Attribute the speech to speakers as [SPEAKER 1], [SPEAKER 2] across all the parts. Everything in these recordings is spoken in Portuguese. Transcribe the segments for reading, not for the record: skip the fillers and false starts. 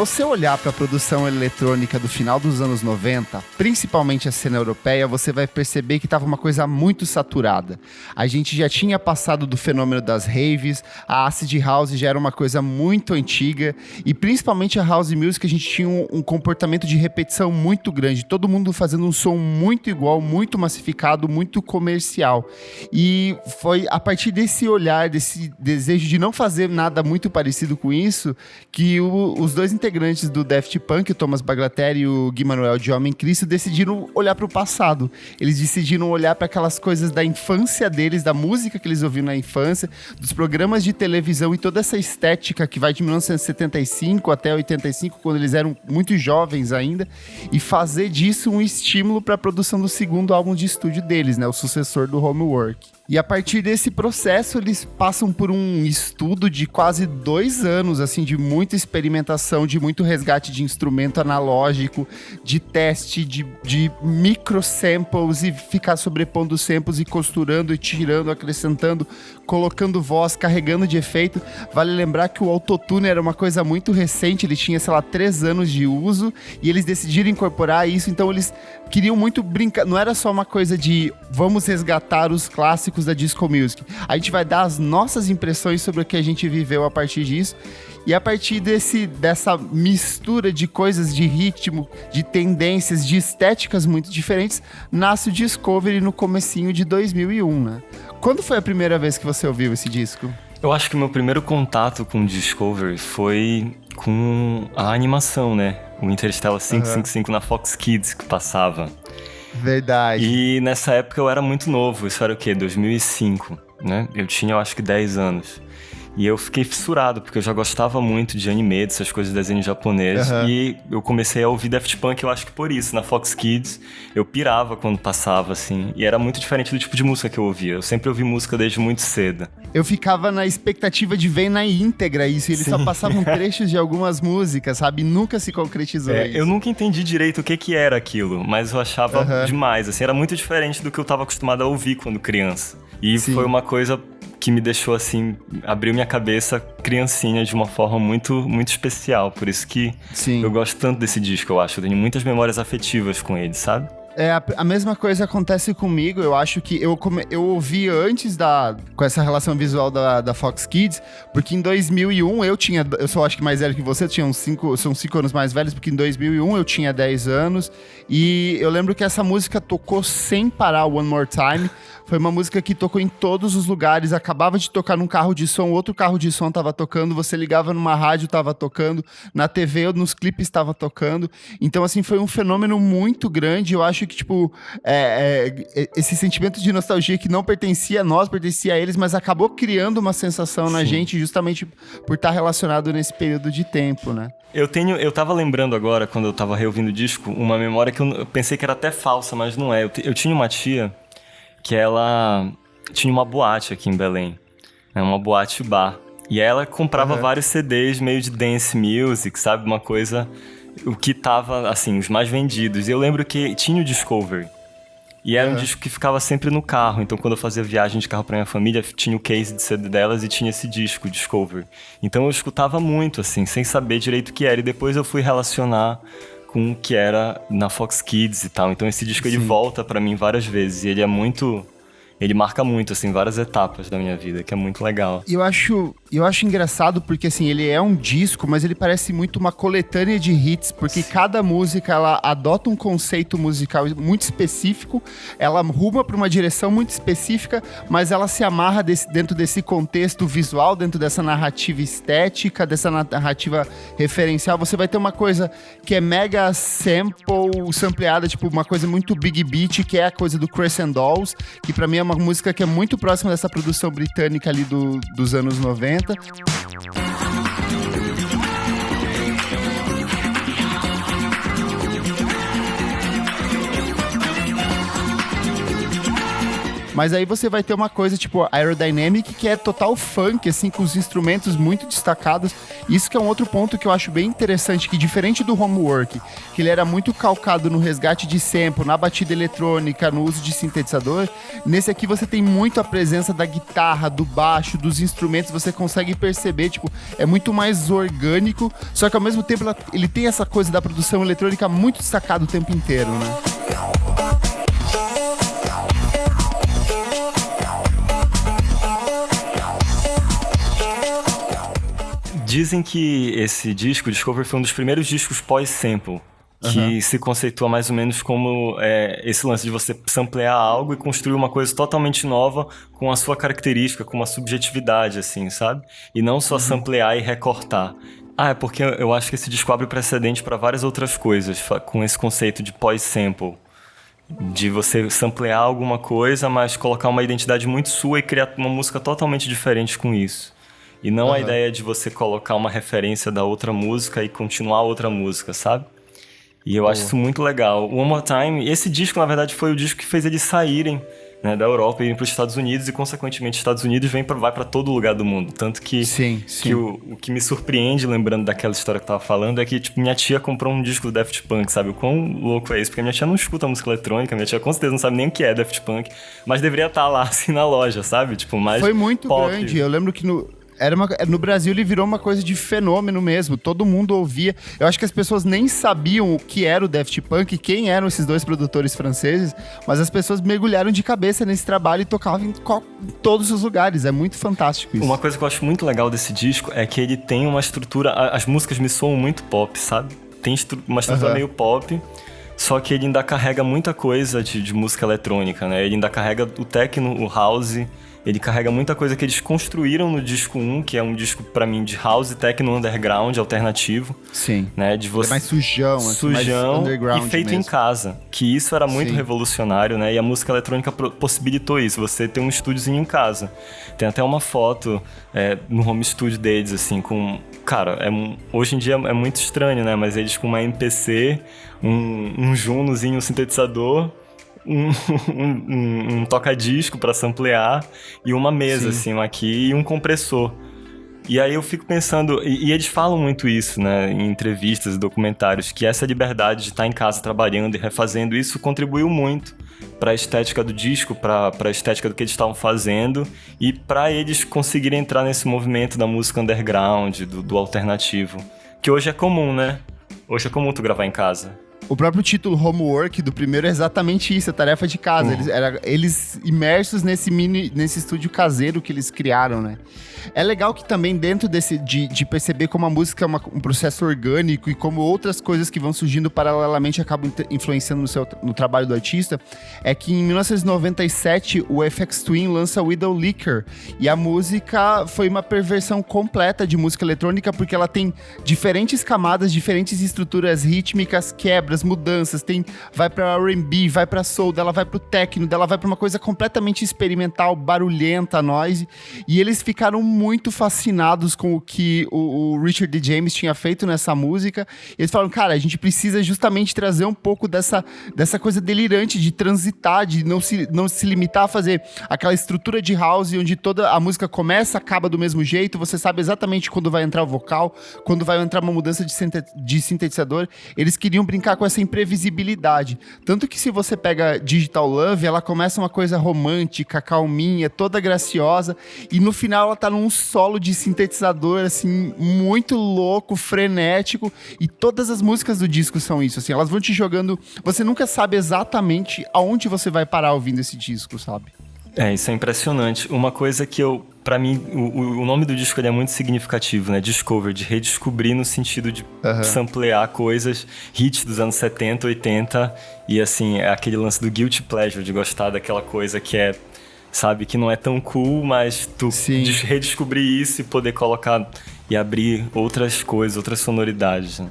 [SPEAKER 1] você olhar para a produção eletrônica do final dos anos 90, principalmente a cena europeia, você vai perceber que estava uma coisa muito saturada. A gente já tinha passado do fenômeno das raves, a acid house já era uma coisa muito antiga, e principalmente a house music a gente tinha um comportamento de repetição muito grande, todo mundo fazendo um som muito igual, muito massificado, muito comercial. E foi a partir desse olhar, desse desejo de não fazer nada muito parecido com isso, que os dois integrantes do Daft Punk, o Thomas Bangalter e o Gui Manuel de Homem Cristo, decidiram olhar para o passado. Eles decidiram olhar para aquelas coisas da infância deles, da música que eles ouviram na infância, dos programas de televisão e toda essa estética que vai de 1975 até 85, quando eles eram muito jovens ainda, e fazer disso um estímulo para a produção do segundo álbum de estúdio deles, né, o sucessor do Homework. E a partir desse processo, eles passam por um estudo de quase 2 anos, assim, de muita experimentação, de muito resgate de instrumento analógico, de teste, de micro samples e ficar sobrepondo samples e costurando e tirando, acrescentando, colocando voz, carregando de efeito. Vale lembrar que o autotune era uma coisa muito recente, ele tinha, 3 anos de uso e eles decidiram incorporar isso, então eles queriam muito brincar, não era só uma coisa de vamos resgatar os clássicos da disco music. A gente vai dar as nossas impressões sobre o que a gente viveu a partir disso. E a partir dessa mistura de coisas, de ritmo, de tendências, de estéticas muito diferentes, nasce o Discovery no comecinho de 2001, né? Quando foi a primeira vez que você ouviu esse disco?
[SPEAKER 2] Eu acho que o meu primeiro contato com o Discovery foi com a animação, né? O Interstellar 555 na Fox Kids que passava.
[SPEAKER 1] Verdade.
[SPEAKER 2] E nessa época eu era muito novo, isso era o quê? 2005, né? Eu tinha, eu acho que 10 anos. E eu fiquei fissurado, porque eu já gostava muito de anime, dessas coisas de desenho japonês. E eu comecei a ouvir Daft Punk, eu acho que por isso. Na Fox Kids, eu pirava quando passava, assim. E era muito diferente do tipo de música que eu ouvia. Eu sempre ouvi música desde muito cedo.
[SPEAKER 1] Eu ficava na expectativa de ver na íntegra isso. E eles só passavam trechos de algumas músicas, sabe? Nunca se concretizou isso.
[SPEAKER 2] Eu nunca entendi direito o que era aquilo. Mas eu achava demais, assim. Era muito diferente do que eu estava acostumado a ouvir quando criança. E foi uma coisa que me deixou, assim, abriu minha cabeça criancinha de uma forma muito, muito especial. Por isso que eu gosto tanto desse disco, eu acho. Eu tenho muitas memórias afetivas com ele, sabe?
[SPEAKER 1] A mesma coisa acontece comigo. Eu acho que eu ouvi antes com essa relação visual da Fox Kids, porque em 2001 eu só acho que mais velho que você, são 5 anos mais velhos, porque em 2001 eu tinha 10 anos, e eu lembro que essa música tocou sem parar, One More Time. Foi uma música que tocou em todos os lugares, acabava de tocar num carro de som, outro carro de som tava tocando, você ligava numa rádio, tava tocando, na TV, nos clipes tava tocando. Então, assim, foi um fenômeno muito grande. Eu acho que, tipo, esse sentimento de nostalgia que não pertencia a nós, pertencia a eles, mas acabou criando uma sensação na gente, justamente por estar relacionado nesse período de tempo, né?
[SPEAKER 2] Eu tava lembrando agora, quando eu tava reouvindo o disco, uma memória que eu pensei que era até falsa, mas não é. Eu tinha uma tia que ela tinha uma boate aqui em Belém, né, uma boate bar. E ela comprava vários CDs meio de dance music, sabe? Uma coisa, o que tava, assim, os mais vendidos. E eu lembro que tinha o Discovery. E era um disco que ficava sempre no carro. Então, quando eu fazia viagem de carro pra minha família, tinha o case de CD delas e tinha esse disco, Discovery. Então, eu escutava muito, assim, sem saber direito o que era. E depois eu fui relacionar com o que era na Fox Kids e tal. Então esse disco ele volta pra mim várias vezes. E ele é muito... Ele marca muito, assim, várias etapas da minha vida, que é muito legal.
[SPEAKER 1] E eu acho engraçado porque, assim, ele é um disco, mas ele parece muito uma coletânea de hits, porque cada música, ela adota um conceito musical muito específico, ela ruma para uma direção muito específica, mas ela se amarra dentro desse contexto visual, dentro dessa narrativa estética, dessa narrativa referencial. Você vai ter uma coisa que é mega sampleada, tipo, uma coisa muito big beat, que é a coisa do Crescent Dolls, que pra mim é uma música que é muito próxima dessa produção britânica ali dos anos 90. Mas aí você vai ter uma coisa tipo Aerodynamic, que é total funk, assim, com os instrumentos muito destacados. Isso que é um outro ponto que eu acho bem interessante, que diferente do Homework, que ele era muito calcado no resgate de sample, na batida eletrônica, no uso de sintetizador, nesse aqui você tem muito a presença da guitarra, do baixo, dos instrumentos, você consegue perceber, tipo, é muito mais orgânico, só que ao mesmo tempo ele tem essa coisa da produção eletrônica muito destacada o tempo inteiro, né?
[SPEAKER 2] Dizem que esse disco, Discover, foi um dos primeiros discos pós-sample, que se conceitua mais ou menos como esse lance de você samplear algo e construir uma coisa totalmente nova com a sua característica, com uma subjetividade, assim, sabe? E não só samplear e recortar. É porque eu acho que esse disco abre precedente para várias outras coisas, com esse conceito de pós-sample. De você samplear alguma coisa, mas colocar uma identidade muito sua e criar uma música totalmente diferente com isso. E não a ideia de você colocar uma referência da outra música e continuar a outra música, sabe? E eu acho isso muito legal. One More Time, esse disco, na verdade, foi o disco que fez eles saírem, né, da Europa e irem para os Estados Unidos, e, consequentemente, os Estados Unidos vai para todo lugar do mundo. Tanto que, que o que me surpreende, lembrando daquela história que eu tava falando, é que, tipo, minha tia comprou um disco do Daft Punk, sabe? O quão louco é isso? Porque minha tia não escuta música eletrônica, minha tia com certeza não sabe nem o que é Daft Punk, mas deveria estar lá, assim, na loja, sabe? Tipo, mais
[SPEAKER 1] foi muito
[SPEAKER 2] pop.
[SPEAKER 1] grande. Eu lembro que no Brasil ele virou uma coisa de fenômeno mesmo, todo mundo ouvia. Eu acho que as pessoas nem sabiam o que era o Daft Punk, quem eram esses dois produtores franceses, mas as pessoas mergulharam de cabeça nesse trabalho e tocavam em todos os lugares. É muito fantástico isso.
[SPEAKER 2] Uma coisa que eu acho muito legal desse disco é que ele tem uma estrutura, as músicas me soam muito pop, sabe? Tem uma estrutura meio pop, só que ele ainda carrega muita coisa de música eletrônica, né? Ele ainda carrega o techno, o house. Ele carrega muita coisa que eles construíram no disco 1, que é um disco, pra mim, de house, techno, underground, alternativo.
[SPEAKER 1] Sim.
[SPEAKER 2] Né? De você...
[SPEAKER 1] É mais sujão, mais underground
[SPEAKER 2] e feito
[SPEAKER 1] mesmo.
[SPEAKER 2] em casa. Que isso era muito revolucionário, né? E a música eletrônica possibilitou isso. Você ter um estúdiozinho em casa. Tem até uma foto no home studio deles, assim, com... Cara, hoje em dia é muito estranho, né? Mas eles com uma MPC, um Junozinho, um sintetizador... Um toca-disco pra samplear e uma mesa, assim, aqui, e um compressor. E aí eu fico pensando, e eles falam muito isso, né, em entrevistas e documentários, que essa liberdade de estar em casa trabalhando e refazendo isso contribuiu muito para a estética do disco, para a estética do que eles estavam fazendo e para eles conseguirem entrar nesse movimento da música underground, do alternativo, que hoje é comum, né? Hoje é comum tu gravar em casa.
[SPEAKER 1] O próprio título Homework do primeiro é exatamente isso, a tarefa de casa. Eles imersos nesse estúdio caseiro que eles criaram, né? É legal que também dentro de perceber como a música é um processo orgânico e como outras coisas que vão surgindo paralelamente acabam influenciando no trabalho do artista, é que em 1997 o FX Twin lança Widow Liquor e a música foi uma perversão completa de música eletrônica porque ela tem diferentes camadas, diferentes estruturas rítmicas, quebras, mudanças, vai pra R&B, vai pra soul, dela vai pro techno, dela vai pra uma coisa completamente experimental, barulhenta, noise, e eles ficaram muito fascinados com o que o Richard D. James tinha feito nessa música. Eles falaram, cara, a gente precisa justamente trazer um pouco dessa coisa delirante de transitar, de não se limitar a fazer aquela estrutura de house onde toda a música começa, acaba do mesmo jeito, você sabe exatamente quando vai entrar o vocal, quando vai entrar uma mudança de sintetizador. Eles queriam brincar com essa imprevisibilidade. Tanto que se você pega Digital Love, ela começa uma coisa romântica, calminha, toda graciosa, e no final ela tá num solo de sintetizador, assim, muito louco, frenético, e todas as músicas do disco são isso, assim, elas vão te jogando, você nunca sabe exatamente aonde você vai parar ouvindo esse disco, sabe?
[SPEAKER 2] Isso é impressionante. Uma coisa que pra mim, o nome do disco ele é muito significativo, né? Discover, de redescobrir no sentido de samplear coisas, hits dos anos 70, 80, e assim, é aquele lance do guilty pleasure, de gostar daquela coisa que é, sabe, que não é tão cool, mas tu redescobrir isso e poder colocar e abrir outras coisas, outras sonoridades, né?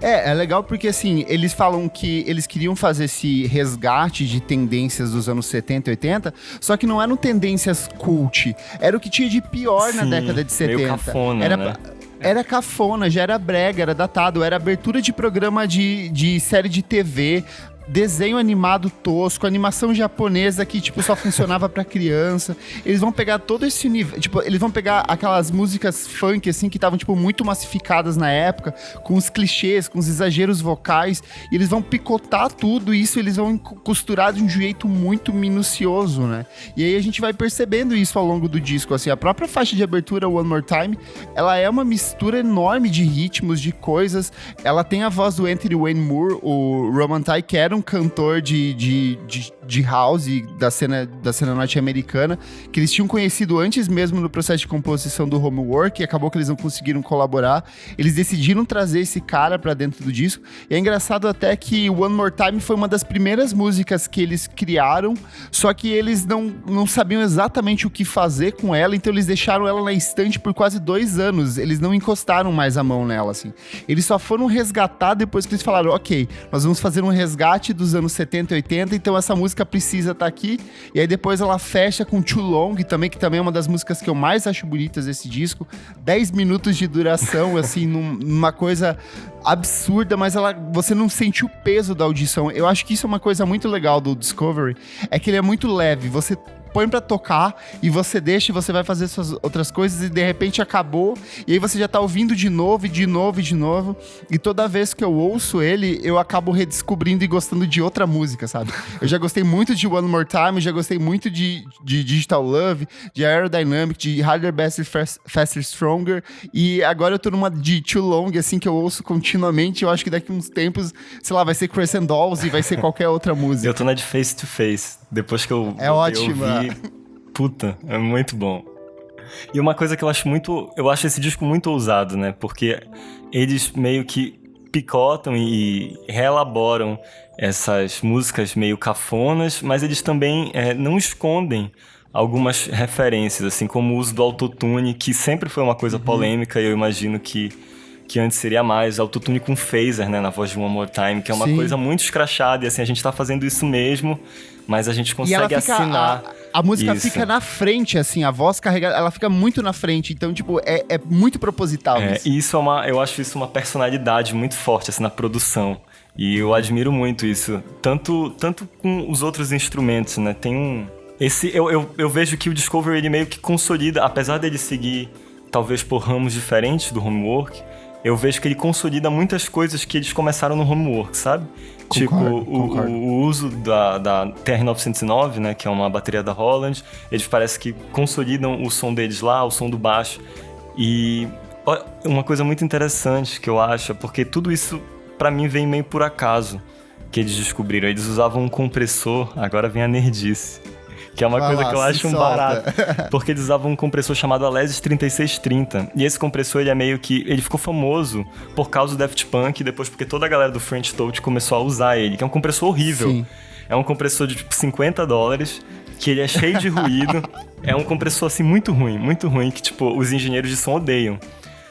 [SPEAKER 1] É legal porque, assim, eles falam que eles queriam fazer esse resgate de tendências dos anos 70 e 80, só que não eram tendências cult, era o que tinha de pior na década de 70.
[SPEAKER 2] Meio cafona, né?
[SPEAKER 1] Era cafona, já era brega, era datado, era abertura de programa de série de TV. desenho animado tosco, animação japonesa que, tipo, só funcionava pra criança. Eles vão pegar todo esse universo, tipo, eles vão pegar aquelas músicas funk, assim, que estavam, tipo, muito massificadas na época, com os clichês, com os exageros vocais, e eles vão picotar tudo isso, eles vão costurar de um jeito muito minucioso, né? E aí a gente vai percebendo isso ao longo do disco, assim, a própria faixa de abertura, One More Time, ela é uma mistura enorme de ritmos, de coisas, ela tem a voz do Anthony Wayne Moore, o Roman Tai, que era um cantor de house da cena norte-americana, que eles tinham conhecido antes mesmo no processo de composição do Homework, e acabou que eles não conseguiram colaborar. Eles decidiram trazer esse cara pra dentro do disco, e é engraçado até que One More Time foi uma das primeiras músicas que eles criaram, só que eles não sabiam exatamente o que fazer com ela, então eles deixaram ela na estante por quase 2 anos, eles não encostaram mais a mão nela, assim. Eles só foram resgatar depois que eles falaram, ok, nós vamos fazer um resgate dos anos 70 e 80, então essa música precisa estar aqui, e aí depois ela fecha com Too Long, também, que também é uma das músicas que eu mais acho bonitas desse disco, 10 minutos de duração, assim, numa coisa absurda, mas você não sente o peso da audição. Eu acho que isso é uma coisa muito legal do Discovery, é que ele é muito leve, você põe pra tocar e você deixa e você vai fazer suas outras coisas e de repente acabou e aí você já tá ouvindo de novo, e toda vez que eu ouço ele, eu acabo redescobrindo e gostando de outra música, sabe? Eu já gostei muito de One More Time, já gostei muito de Digital Love, de Aerodynamic, de Harder, Better, Faster, Stronger, e agora eu tô numa de Too Long, assim, que eu ouço continuamente. Eu acho que daqui uns tempos, sei lá, vai ser Crescent Dolls e vai ser qualquer outra música.
[SPEAKER 2] Eu tô na de Face to Face, depois que eu
[SPEAKER 1] ótima.
[SPEAKER 2] Puta, é muito bom. E uma coisa que eu acho esse disco muito ousado, né? Porque eles meio que picotam e reelaboram essas músicas meio cafonas, mas eles também não escondem algumas referências, assim como o uso do autotune, que sempre foi uma coisa polêmica, e eu imagino que antes seria mais, autotune com phaser, né, na voz de One More Time, que é uma coisa muito escrachada, e assim, a gente tá fazendo isso mesmo, mas a gente consegue assinar.
[SPEAKER 1] A música
[SPEAKER 2] isso.
[SPEAKER 1] fica na frente, assim, a voz carregada, ela fica muito na frente, então, tipo, é muito proposital isso.
[SPEAKER 2] E isso eu acho isso uma personalidade muito forte, assim, na produção, e eu admiro muito isso, tanto com os outros instrumentos, né, tem um... Eu vejo que o Discovery, ele meio que consolida, apesar dele seguir, talvez por ramos diferentes do Homework, eu vejo que ele consolida muitas coisas que eles começaram no Homework, sabe?
[SPEAKER 1] Concordo.
[SPEAKER 2] O uso da TR-909, né, que é uma bateria da Roland, eles parece que consolidam o som deles lá, o som do baixo. E uma coisa muito interessante que eu acho, é porque tudo isso, pra mim, vem meio por acaso que eles descobriram. Eles usavam um compressor, agora vem a nerdice, que é uma coisa que eu acho um barato. Porque eles usavam um compressor chamado Alesis 3630. E esse compressor, ele ficou famoso por causa do Daft Punk, e depois porque toda a galera do French Touch começou a usar ele, que é um compressor horrível.
[SPEAKER 1] Sim.
[SPEAKER 2] É um compressor de, tipo, $50, que ele é cheio de ruído. É um compressor, assim, muito ruim, que, tipo, os engenheiros de som odeiam.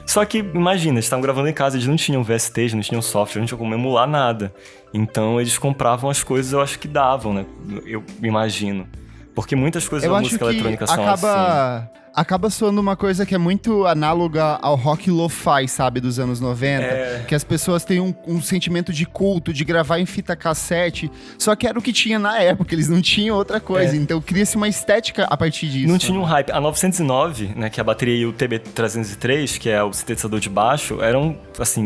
[SPEAKER 2] Só que, imagina, eles estavam gravando em casa, eles não tinham VSTs, não tinham software, não tinham como emular nada. Então, eles compravam as coisas, eu acho que davam, né? Eu imagino. Porque muitas coisas da música eletrônica são assim.
[SPEAKER 1] Acaba soando uma coisa que é muito análoga ao rock lo-fi, sabe, dos anos 90. Que as pessoas têm um sentimento de culto, de gravar em fita cassete. Só que era o que tinha na época, eles não tinham outra coisa. Então cria-se uma estética a partir disso.
[SPEAKER 2] Não tinha um hype. A 909, né, que é a bateria, e o TB303, que é o sintetizador de baixo,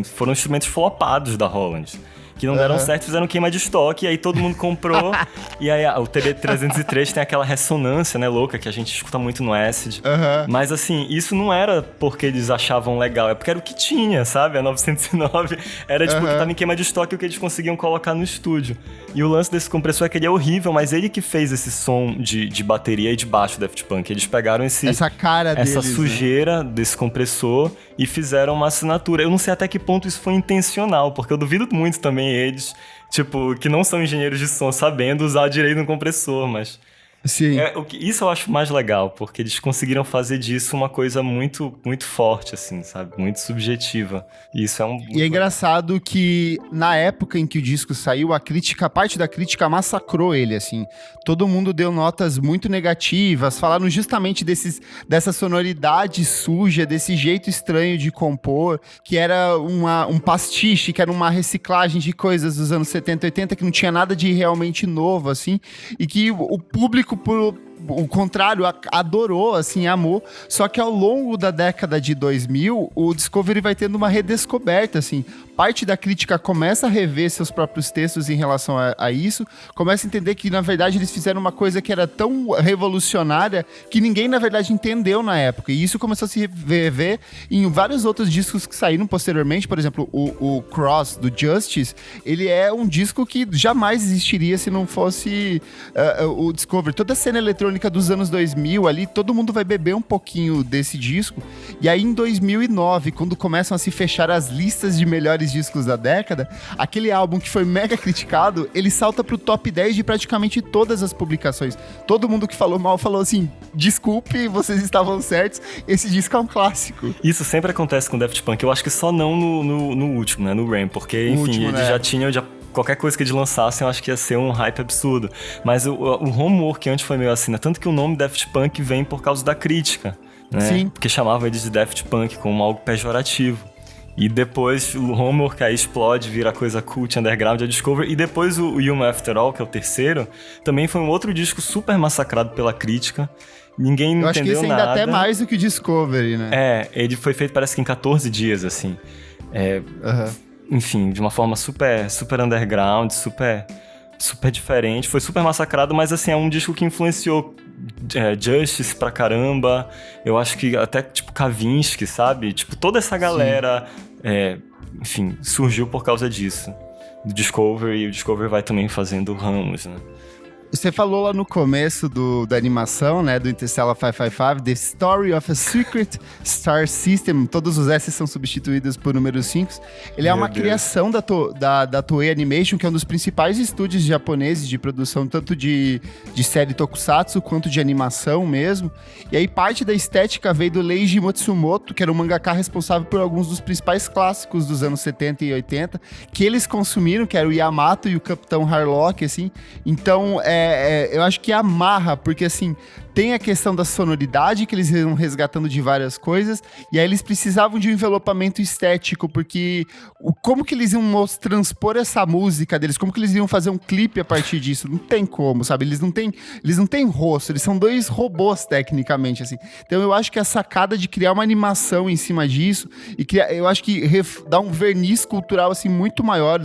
[SPEAKER 2] foram instrumentos flopados da Roland. Que não deram certo, fizeram queima de estoque, e aí todo mundo comprou. E aí o TB303 tem aquela ressonância, né, louca, que a gente escuta muito no Acid. Mas assim, isso não era porque eles achavam legal, é porque era o que tinha, sabe? A 909 era tipo que tava em queima de estoque, o que eles conseguiam colocar no estúdio. E o lance desse compressor é que ele é horrível, mas ele que fez esse som de bateria e de baixo do Daft Punk. Eles pegaram essa sujeira, né, desse compressor e fizeram uma assinatura. Eu não sei até que ponto isso foi intencional, porque eu duvido muito também eles, tipo, que não são engenheiros de som, sabendo usar direito no compressor, mas
[SPEAKER 1] Sim.
[SPEAKER 2] Isso eu acho mais legal, porque eles conseguiram fazer disso uma coisa muito, muito forte, assim, sabe? Muito subjetiva. E isso é
[SPEAKER 1] E é engraçado que na época em que o disco saiu, a parte da crítica massacrou ele, assim. Todo mundo deu notas muito negativas, falaram justamente dessa sonoridade suja, desse jeito estranho de compor, que era um pastiche, que era uma reciclagem de coisas dos anos 70 e 80, que não tinha nada de realmente novo, assim, e que o público, por o contrário, adorou, assim, amou. Só que ao longo da década de 2000, o Discovery vai tendo uma redescoberta, assim. Parte da crítica começa a rever seus próprios textos em relação a isso, começa a entender que, na verdade, eles fizeram uma coisa que era tão revolucionária que ninguém, na verdade, entendeu na época. E isso começou a se rever em vários outros discos que saíram posteriormente. Por exemplo, o Cross, do Justice, ele é um disco que jamais existiria se não fosse o Discovery. Toda a cena eletrônica dos anos 2000 ali, todo mundo vai beber um pouquinho desse disco. E aí, em 2009, quando começam a se fechar as listas de melhores discos da década, aquele álbum que foi mega criticado, ele salta pro top 10 de praticamente todas as publicações. Todo mundo que falou mal falou assim, desculpe, vocês estavam certos, esse disco é um clássico.
[SPEAKER 2] Isso sempre acontece com Daft Punk, eu acho que só não no último, né, no Rain, porque, enfim, eles já tinham... Qualquer coisa que eles lançassem, eu acho que ia ser um hype absurdo. Mas o Homework antes foi meio assim, né? Tanto que o nome Daft Punk vem por causa da crítica, né? Sim. Porque chamavam eles de Daft Punk como algo pejorativo. E depois o Homework aí explode, vira coisa cult, underground, a Discovery. E depois o Human After All, que é o terceiro, também foi um outro disco super massacrado pela crítica. Ninguém entendeu nada. Eu acho que esse ainda
[SPEAKER 1] até mais do que o Discovery, né?
[SPEAKER 2] Ele foi feito parece que em 14 dias, assim. Enfim, de uma forma super, super underground, super, super diferente. Foi super massacrado, mas assim, é um disco que influenciou Justice pra caramba. Eu acho que até, tipo, Kavinsky, sabe? Tipo, toda essa galera, enfim, surgiu por causa disso. Do Discovery, e o Discovery vai também fazendo ramos, né?
[SPEAKER 1] Você falou lá no começo da animação, né, do Interstellar 555, The Story of a Secret Star System, todos os S são substituídos por números 5. Ele é uma criação da Toei Animation, que é um dos principais estúdios japoneses de produção, tanto de série tokusatsu, quanto de animação mesmo. E aí parte da estética veio do Leiji Matsumoto, que era um mangaka responsável por alguns dos principais clássicos dos anos 70 e 80, que eles consumiram, que era o Yamato e o Capitão Harlock, assim. Então, eu acho que amarra, porque assim, tem a questão da sonoridade que eles iam resgatando de várias coisas, e aí eles precisavam de um envelopamento estético, porque como que eles iam transpor essa música deles, como que eles iam fazer um clipe a partir disso? Não tem como, sabe? Eles não têm rosto, eles são dois robôs tecnicamente, assim. Então eu acho que a sacada de criar uma animação em cima disso, eu acho que dá um verniz cultural assim muito maior,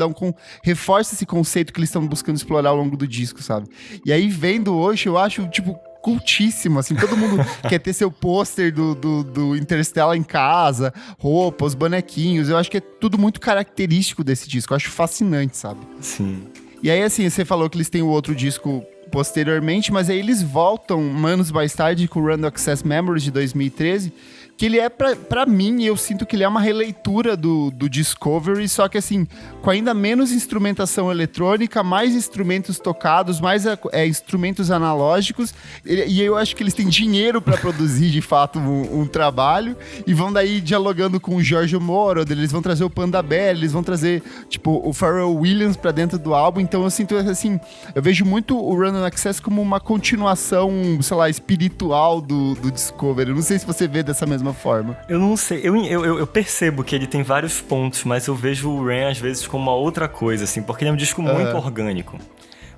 [SPEAKER 1] reforça esse conceito que eles estão buscando explorar ao longo do disco, sabe? E aí vendo hoje, eu acho, tipo, cultíssimo, assim, todo mundo quer ter seu pôster do Interstellar em casa, roupas, bonequinhos, eu acho que é tudo muito característico desse disco, eu acho fascinante, sabe?
[SPEAKER 2] Sim.
[SPEAKER 1] E aí, assim, você falou que eles têm o outro disco posteriormente, mas aí eles voltam anos mais tarde com o Random Access Memories de 2013, que ele é, pra mim, eu sinto que ele é uma releitura do Discovery, só que assim, com ainda menos instrumentação eletrônica, mais instrumentos tocados, mais instrumentos analógicos, e eu acho que eles têm dinheiro pra produzir, de fato, um trabalho, e vão daí dialogando com o Giorgio Moroder, eles vão trazer o Panda Bear, eles vão trazer, tipo, o Pharrell Williams pra dentro do álbum, então eu sinto, assim, eu vejo muito o Random Access como uma continuação, sei lá, espiritual do Discovery. Eu não sei se você vê dessa mesma forma.
[SPEAKER 2] Eu não sei, eu percebo que ele tem vários pontos, mas eu vejo o Rain às vezes como uma outra coisa, assim, porque ele é um disco muito orgânico.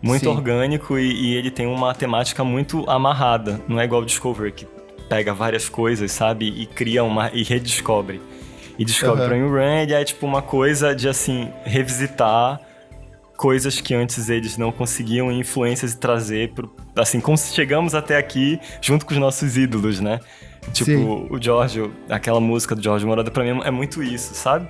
[SPEAKER 2] Muito orgânico e ele tem uma temática muito amarrada. Não é igual o Discovery, que pega várias coisas, sabe? E cria e redescobre. E descobre pra mim o Rain, ele é tipo uma coisa de, assim, revisitar coisas que antes eles não conseguiam, influências e trazer assim, como chegamos até aqui junto com os nossos ídolos, né? Tipo, o Giorgio, aquela música do Giorgio Moroder pra mim é muito isso, sabe?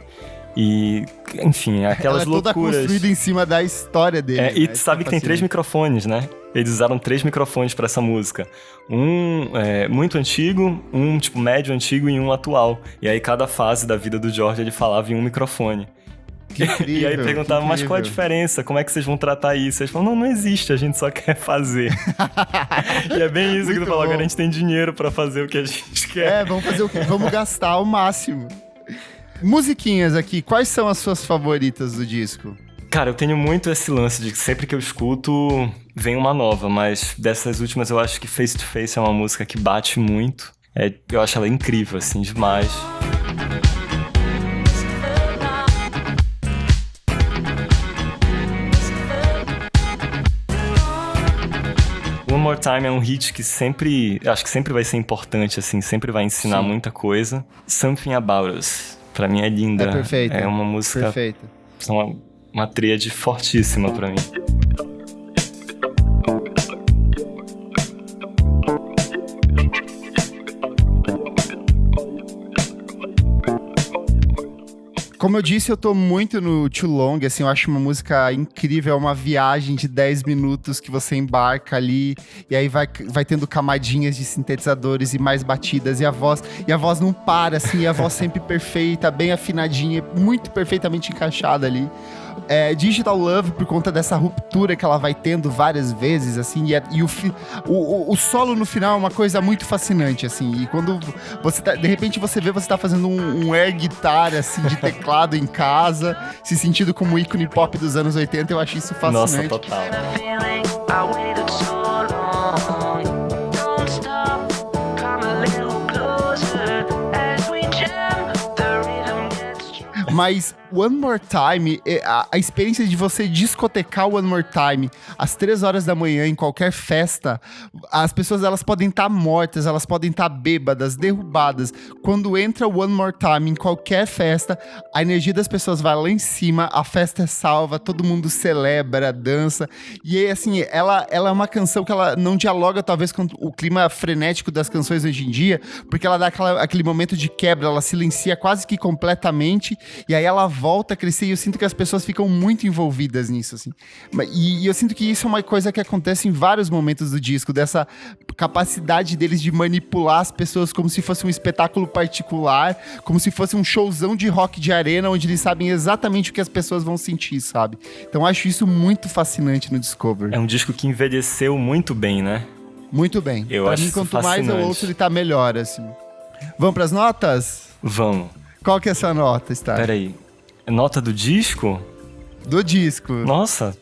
[SPEAKER 2] E, enfim, aquelas
[SPEAKER 1] ela é toda
[SPEAKER 2] loucuras.
[SPEAKER 1] Construída em cima da história dele.
[SPEAKER 2] E tu sabe que tem 3 microfones, né? Eles usaram 3 microfones pra essa música. Um muito antigo, um tipo médio antigo e um atual. E aí cada fase da vida do Giorgio ele falava em um microfone.
[SPEAKER 1] Que incrível,
[SPEAKER 2] E aí perguntava,
[SPEAKER 1] que
[SPEAKER 2] mas qual a
[SPEAKER 1] incrível.
[SPEAKER 2] diferença? Como é que vocês vão tratar isso? Eles falam, não existe, a gente só quer fazer. E é bem isso que tu
[SPEAKER 1] Muito
[SPEAKER 2] falou,
[SPEAKER 1] bom.
[SPEAKER 2] agora a gente tem dinheiro pra fazer o que a gente quer.
[SPEAKER 1] Vamos fazer o quê? Vamos gastar ao máximo. Musiquinhas aqui, quais são as suas favoritas do disco?
[SPEAKER 2] Cara, eu tenho muito esse lance de que sempre que eu escuto, vem uma nova, mas dessas últimas eu acho que Face to Face é uma música que bate muito. Eu acho ela incrível, assim, demais. One More Time é um hit que acho que sempre vai ser importante, assim, sempre vai ensinar
[SPEAKER 1] Sim.
[SPEAKER 2] muita coisa. Something About Us, pra mim é linda.
[SPEAKER 1] É perfeita.
[SPEAKER 2] É uma música,
[SPEAKER 1] Perfeita.
[SPEAKER 2] uma tríade fortíssima pra mim.
[SPEAKER 1] Como eu disse, eu tô muito no Too Long, assim, eu acho uma música incrível, é uma viagem de 10 minutos que você embarca ali, e aí vai tendo camadinhas de sintetizadores e mais batidas, e a voz não para, assim, e a voz sempre perfeita, bem afinadinha, muito perfeitamente encaixada ali. Digital Love, por conta dessa ruptura que ela vai tendo várias vezes, assim, o solo no final é uma coisa muito fascinante, assim, e quando você de repente você tá fazendo um air guitar, assim, de teclado em casa, se sentindo como ícone pop dos anos 80, eu acho isso fascinante.
[SPEAKER 2] Nossa, total.
[SPEAKER 1] Mas One More Time, a experiência de você discotecar One More Time às 3 horas da manhã em qualquer festa, as pessoas elas podem estar mortas, elas podem estar bêbadas, derrubadas. Quando entra One More Time em qualquer festa, a energia das pessoas vai lá em cima, a festa é salva, todo mundo celebra, dança. E aí, assim, ela é uma canção que ela não dialoga talvez com o clima frenético das canções hoje em dia, porque ela dá aquele momento de quebra, ela silencia quase que completamente. E aí ela volta a crescer e eu sinto que as pessoas ficam muito envolvidas nisso, assim. E eu sinto que isso é uma coisa que acontece em vários momentos do disco, dessa capacidade deles de manipular as pessoas como se fosse um espetáculo particular, como se fosse um showzão de rock de arena, onde eles sabem exatamente o que as pessoas vão sentir, sabe? Então eu acho isso muito fascinante no Discover.
[SPEAKER 2] É um disco que envelheceu muito bem, né?
[SPEAKER 1] Muito bem.
[SPEAKER 2] Eu
[SPEAKER 1] pra
[SPEAKER 2] acho
[SPEAKER 1] mim,
[SPEAKER 2] isso
[SPEAKER 1] quanto mais eu
[SPEAKER 2] fascinante.
[SPEAKER 1] ouço, ele tá melhor, assim. Vamos pras notas?
[SPEAKER 2] Vamos.
[SPEAKER 1] Qual que é essa nota, Star?
[SPEAKER 2] Peraí. Nota do disco?
[SPEAKER 1] Do disco.
[SPEAKER 2] Nossa,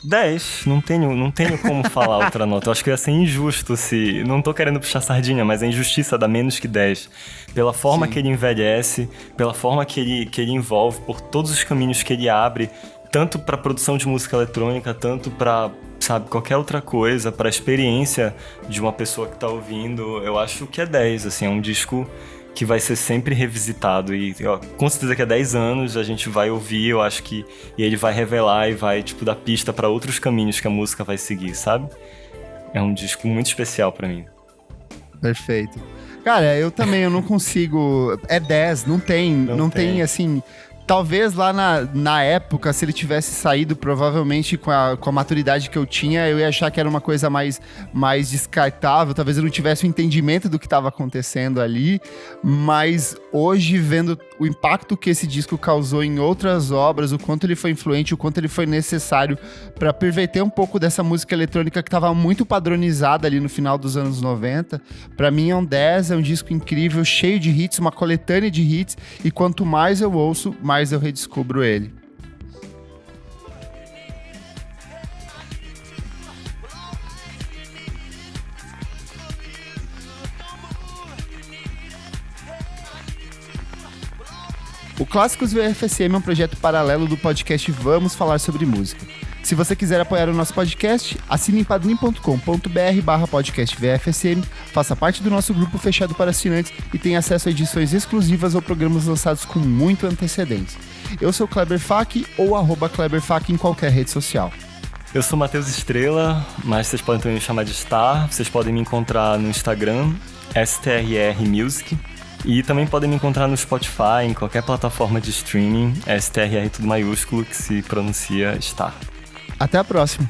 [SPEAKER 2] 10. Não tenho como falar outra nota. Eu acho que ia ser injusto se... Não tô querendo puxar sardinha, mas é injustiça dar menos que 10. Pela forma
[SPEAKER 1] Sim.
[SPEAKER 2] que ele envelhece, pela forma que ele envolve, por todos os caminhos que ele abre, tanto pra produção de música eletrônica, tanto pra, sabe, qualquer outra coisa, pra experiência de uma pessoa que tá ouvindo, eu acho que é 10, assim, é um disco que vai ser sempre revisitado e ó, com certeza que há 10 anos a gente vai ouvir, eu acho que e ele vai revelar e vai, tipo, dar pista pra outros caminhos que a música vai seguir, sabe? É um disco muito especial pra mim.
[SPEAKER 1] Perfeito. Cara, eu não consigo... É 10, não tem, assim... Talvez lá na época, se ele tivesse saído, provavelmente com a maturidade que eu tinha, eu ia achar que era uma coisa mais descartável. Talvez eu não tivesse o entendimento do que estava acontecendo ali. Mas hoje, vendo o impacto que esse disco causou em outras obras, o quanto ele foi influente, o quanto ele foi necessário para perverter um pouco dessa música eletrônica que estava muito padronizada ali no final dos anos 90. Para mim é um 10, é um disco incrível, cheio de hits, uma coletânea de hits. E quanto mais eu ouço, mais eu redescubro ele. O Clássicos VFSM é um projeto paralelo do podcast Vamos Falar Sobre Música. Se você quiser apoiar o nosso podcast, assine em padrim.com.br/podcast VFSM, faça parte do nosso grupo fechado para assinantes e tenha acesso a edições exclusivas ou programas lançados com muito antecedência. Eu sou Kleber Fak ou @Kleber Fak em qualquer rede social.
[SPEAKER 2] Eu sou Matheus Estrela, mas vocês podem também me chamar de Star. Vocês podem me encontrar no Instagram, STRR Music. E também podem me encontrar no Spotify, em qualquer plataforma de streaming, STRR tudo maiúsculo, que se pronuncia Star.
[SPEAKER 1] Até a próxima.